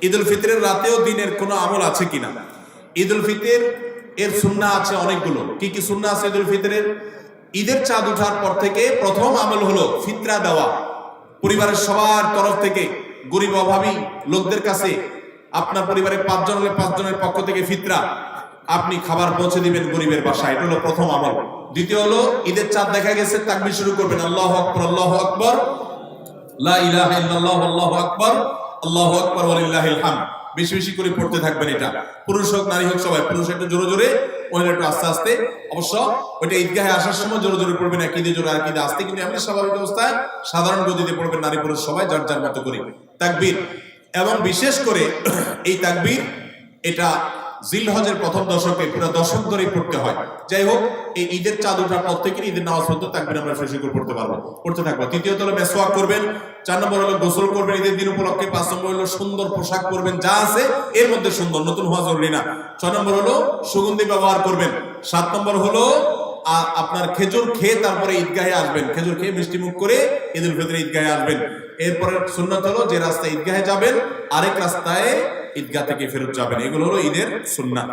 ঈদ উল ফিতরের রাতেও দিনের কোনো আমল আছে কিনা? ঈদ উল ফিতর এর সুন্নাহ আছে অনেকগুলো। কি কি সুন্নাহ আছে ঈদ উল ফিতরের? ঈদের চাঁদ ওঠার পর থেকে প্রথম আমল হলো ফিতরা দেওয়া। পরিবারের সবার তরফ থেকে গরিব অভাবী লোকদের কাছে, আপনার পরিবারে 5 জন হলে 5 জনের পক্ষ থেকে ফিতরা আপনি খাবার পৌঁছে দিবেন গরিবের বাসায়। এটা হলো প্রথম আমল। দ্বিতীয় হলো ঈদের চাঁদ দেখা গেছে, তাকবীর শুরু করবেন, আল্লাহু আকবার, আল্লাহু আকবার, লা ইলাহা ইল্লাল্লাহ, আল্লাহু আকবার, আল্লাহু আকবার ওয়া লিল্লাহিল হামদ। বেশি বেশি করে পড়তে থাকবেন। এটা পুরুষ হোক নারী হোক সবাই, পুরুষ একটু জোরে জোরে, মহিলা একটু আস্তে আস্তে। অবশ্য ওইটা ঈদগাহে আসার সময় জোরে জোরে পড়বেন, একইদে জোরে আর কিদে আস্তে, কিন্তু এমনি স্বাভাবিক অবস্থায় সাধারণ গতিতে পড়বেন, নারী পুরুষ সবাই যার যার মতো করে তাকবীর। এবং বিশেষ করে এই তাকবীর এটা জিলহজের প্রথম দশকে পুরো দশক ধরেই পড়তে হয়। যাই হোক, এই ঈদের চাঁদ ওঠার পর থেকে ঈদের নামাজ পর্যন্ত তাকবীর আমরা বেশি করে পড়তে পারবো, পড়তে থাকবো। তৃতীয়ত হলো মেসওয়াক করবেন। 4 নম্বর হলো গোসল করবেন ঈদের দিন উপলক্ষে। 5 নম্বর হলো সুন্দর পোশাক পরবেন, যা আছে এর মধ্যে সুন্দর, নতুন হওয়া জরুরি না। 6 নম্বর হলো সুগন্ধি ব্যবহার করবেন। 7 নম্বর হলো আপনার খেজুর খেয়ে তারপরে ঈদগাহে আসবেন, খেজুর খেয়ে মিষ্টি মুখ করে ঈদ উল ফিতরে ঈদগাহে আসবেন। এরপরে সুন্নাত হলো যে রাস্তায় ঈদগাহে যাবেন আরেক রাস্তায় ঈদগাহ থেকে ফেরত যাবেন। এগুলো হলো ঈদের সুন্নাত।